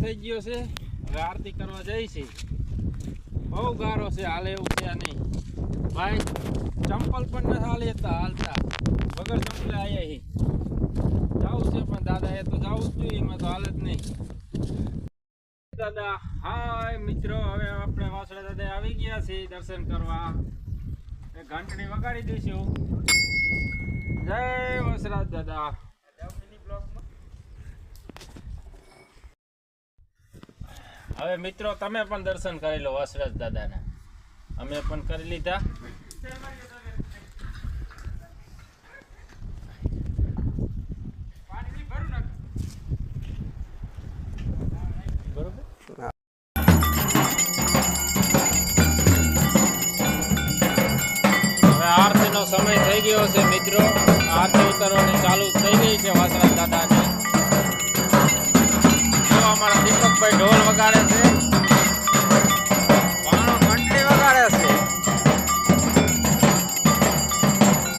થઈ ગયો છે. હવે આરતી કરવા જઈ છે. બહુ ગારો છે, હાલે એવું છે નહીં ભાઈ. ચંપલ પણ ન હાલતા વગર ચંપલે આયા હી જવું છે, પણ દાદા એ તો જવું જ જોઈએ, એમાં તો હાલ જ નહીં. દાદા હાય મિત્રો, હવે આપણે વાસડા દાદા આવી ગયા છે દર્શન કરવા. ઘંટડી વગાડી દઈશું. જય વસરાજ દાદા. હવે મિત્રો તમે પણ દર્શન કરી લો વસરાજ દાદાના. અમે પણ કરી લીધા. સમય થઈ ગયો છે મિત્રો. આરતી ઉતારવાની ચાલુ